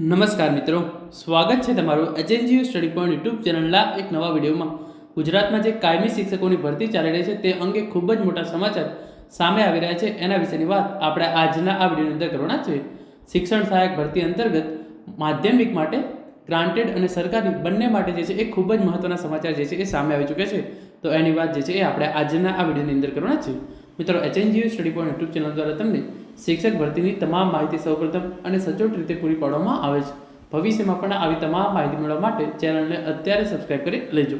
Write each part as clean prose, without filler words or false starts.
નમસ્કાર મિત્રો, સ્વાગત છે તમારું એચએનજીયુ સ્ટડી પોઈન્ટ યુટ્યુબ ચેનલના એક નવા વિડીયોમાં. ગુજરાતમાં જે કાયમી શિક્ષકોની ભરતી ચાલી રહી છે તે અંગે ખૂબ જ મોટા સમાચાર સામે આવી રહ્યા છે. એના વિશેની વાત આપણે આજના આ વિડીયોની અંદર કરવાના છે. શિક્ષણ સહાયક ભરતી અંતર્ગત માધ્યમિક માટે ગ્રાન્ટેડ અને સરકારી બંને માટે જે છે એ ખૂબ જ મહત્વના સમાચાર જે છે એ સામે આવી ચૂક્યા છે. તો એની વાત જે છે એ આપણે આજના આ વિડીયોની અંદર કરવાના છે. મિત્રો, HNGU study point YouTube channel દ્વારા તમને શિક્ષક ભરતીની તમામ માહિતી સૌપ્રથમ અને સચોટ રીતે પૂરી પાડવામાં આવે છે. ભવિષ્યમાં પણ આવી તમામ માહિતી મેળવવા માટે ચેનલને અત્યારે સબસ્ક્રાઇબ કરી લેજો.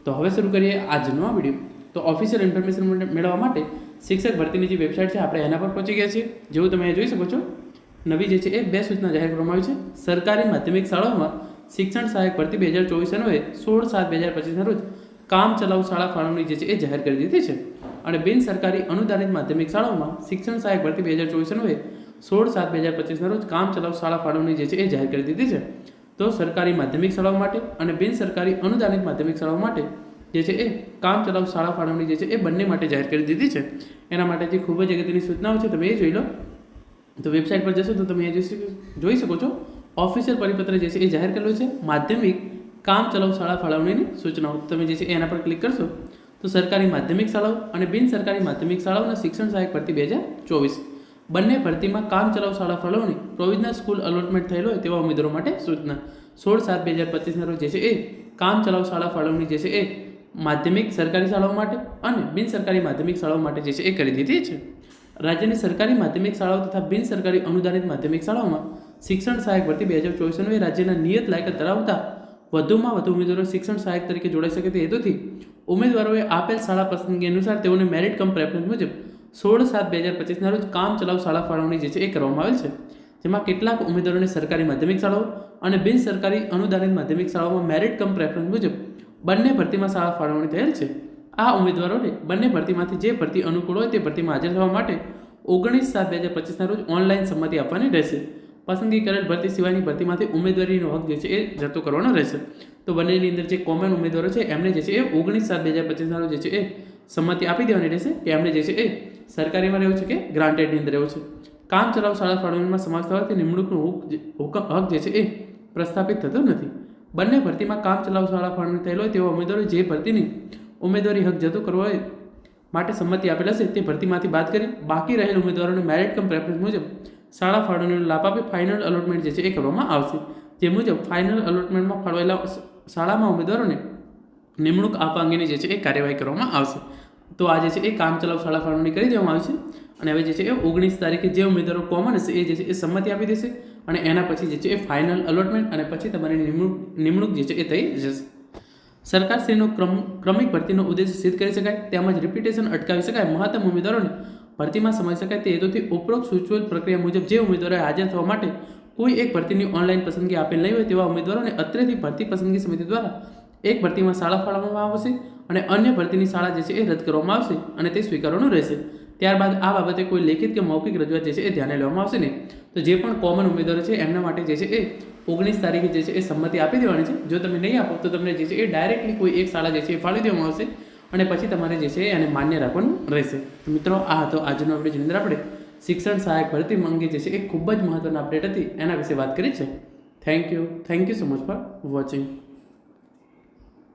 તો હવે શરૂ કરીએ આજનો આ વિડીયો. તો ઓફિશિયલ ઇન્ફોર્મેશન મેળવવા માટે શિક્ષક ભરતીની જે વેબસાઇટ છે આપણે એના પર પહોંચી ગયા છીએ. જેવું તમે જોઈ શકો છો, નવી જે છે એ બે સૂચના જાહેર કરવામાં આવી છે. સરકારી માધ્યમિક શાળાઓમાં શિક્ષણ સહાયક ભરતી 2024 અન્વયે 16/7/2025 રોજ કામ ચલાઉ શાળા ફાળવણી જે છે એ જાહેર કરી દીધી છે. અને બિન સરકારી અનુદાનિત માધ્યમિક શાળાઓમાં શિક્ષણ સહાયક ભરતી 2024 અન્વયે 16/7/2025 રોજ કામ ચલાઉ શાળા ફાળવણી જે છે એ જાહેર કરી દીધી છે. તો સરકારી માધ્યમિક શાળાઓ માટે અને બિન સરકારી અનુદાનિત માધ્યમિક શાળાઓ માટે જે છે એ કામ ચલાઉ શાળા ફાળવણી જે છે એ બંને માટે જાહેર કરી દીધી છે. એના માટે જે ખૂબ જ અગત્યની સૂચનાઓ છે તમે એ જોઈ લો. તો વેબસાઇટ પર જશો તો તમે એ જોઈ શકો છો, ઓફિશિયલ પરિપત્ર જે છે એ જાહેર કરેલું છે. માધ્યમિક કામ ચલાઉ શાળા ફાળવણીની સૂચનાઓ તમે જે છે એના પર ક્લિક કરશો તો સરકારી માધ્યમિક શાળાઓ અને બિન સરકારી માધ્યમિક શાળાઓના શિક્ષણ સહાયક ભરતી 2024 બંને ભરતીમાં કામ ચલાઉ શાળા ફાળવણી પ્રોવિઝનલ સ્કૂલ અલોટમેન્ટ થયેલો હોય તેવા ઉમેદવારો માટે સૂચના 16/7/2025 રોજ જે છે એ કામ ચલાઉ શાળા ફાળવણી જે છે એ માધ્યમિક સરકારી શાળાઓ માટે અને બિન સરકારી માધ્યમિક શાળાઓ માટે જે છે એ કરી દીધી છે. રાજ્યની સરકારી માધ્યમિક શાળાઓ તથા બિન સરકારી અનુદાનિત માધ્યમિક શાળાઓમાં શિક્ષણ સહાયક ભરતી 2024 એ રાજ્યના નિયત લાયકાત ધરાવતા વધુમાં વધુ ઉમેદવારો શિક્ષણ સહાયક તરીકે જોડાઈ શકે તે હેતુથી ઉમેદવારોએ આપેલ શાળા પસંદગી અનુસાર તેઓને મેરિટ કમ પ્રેફરન્સ મુજબ 16/7/2025 રોજ કામ ચલાઉ શાળા ફાળવણી જે છે એ કરવામાં આવેલ છે. જેમાં કેટલાક ઉમેદવારોને સરકારી માધ્યમિક શાળાઓ અને બિન સરકારી અનુદાનિત માધ્યમિક શાળાઓમાં મેરિટ કમ પ્રેફરન્સ મુજબ બંને ભરતીમાં શાળા ફાળવણી થયેલ છે. આ ઉમેદવારોને બંને ભરતીમાંથી જે ભરતી અનુકૂળ હોય તે ભરતીમાં હાજર થવા માટે 19/7/2025 રોજ ઓનલાઈન સંમતિ આપવાની રહેશે. પસંદગી કરેલ ભરતી સિવાયની ભરતીમાંથી ઉમેદવારીનો હક જે છે એ જતો કરવાનો રહેશે. તો બંનેની અંદર જે કોમન ઉમેદવારો છે એમને જે છે એ 19/7/2025 રોજ જે છે એ સંમતિ આપી દેવાની રહેશે કે એમને જે છે એ સરકારીમાં રહેવું છે કે ગ્રાન્ટેડની અંદર રહેવું છે. કામ ચલાઉ શાળા ફાળવણીમાં સમાવેશ થવાથી નિમણૂકનો હક જે છે એ પ્રસ્થાપિત થતો નથી. બંને ભરતીમાં કામ ચલાઉ શાળા ફાળવણી થયેલ હોય તેવા ઉમેદવારો જે ભરતીની ઉમેદવારી હક જતો કરવો હોય માટે સંમતિ આપેલ હશે તે ભરતીમાંથી બાદ કરી બાકી રહેલ ઉમેદવારોને મેરિટ કમ પ્રેફરન્સ મુજબ શાળા ફાળવણીનો લાભ આપી ફાઇનલ અલોટમેન્ટ જે છે એ કરવામાં આવશે. જે મુજબ ફાઇનલ અલોટમેન્ટમાં ફાળવેલા શાળામાં ઉમેદવારોને નિમણૂક આપવા અંગેની જે છે એ કાર્યવાહી કરવામાં આવશે. તો આ જે છે એ કામ ચલાઉ શાળા ફાળવણી કરી દેવામાં આવશે અને હવે જે છે એ 19 તારીખે જે ઉમેદવારો કોમન હશે એ જે છે એ સંમતિ આપી દેશે અને એના પછી જે છે એ ફાઇનલ અલોટમેન્ટ અને પછી તમારી નિમણૂક જે છે એ થઈ જશે. સરકારશ્રીનો ક્રમિક ભરતીનો ઉદ્દેશ સિદ્ધ કરી શકાય તેમજ રિપીટેશન અટકાવી શકાય મહત્તમ ઉમેદવારોને ભરતીમાં સમાવી શકાય તે હેતુથી ઉપરોક્ત સૂચવેલ પ્રક્રિયા મુજબ જે ઉમેદવારોએ હાજર થવા માટે કોઈ એક ભરતીની ઓનલાઈન પસંદગી આપેલ નહીં હોય તેવા ઉમેદવારોને અત્રેથી ભરતી પસંદગી સમિતિ દ્વારા એક ભરતીમાં શાળા ફાળવવામાં આવશે અને અન્ય ભરતીની શાળા જે છે એ રદ કરવામાં આવશે અને તે સ્વીકારવાનું રહેશે. ત્યારબાદ આ બાબતે કોઈ લેખિત કે મૌખિક રજૂઆત જે છે એ ધ્યાને લેવામાં આવશે નહીં. તો જે પણ કોમન ઉમેદવારો છે એમના માટે જે છે એ 19 તારીખે જે છે એ સંમતિ આપી દેવાની છે. જો તમે નહીં આપો તો તમને જે છે એ ડાયરેક્ટલી કોઈ એક શાળા જે છે એ ફાળવી દેવામાં આવશે અને પછી તમારે જે છે એને માન્ય રાખવાનું રહેશે. તો મિત્રો, આ હતો આજનો આપણે જેની અંદર આપણે શિક્ષણ સહાયક ભરતી અંગે જે છે એ ખૂબ જ મહત્વની અપડેટ હતી એના વિશે વાત કરી છે. Thank you so much for watching.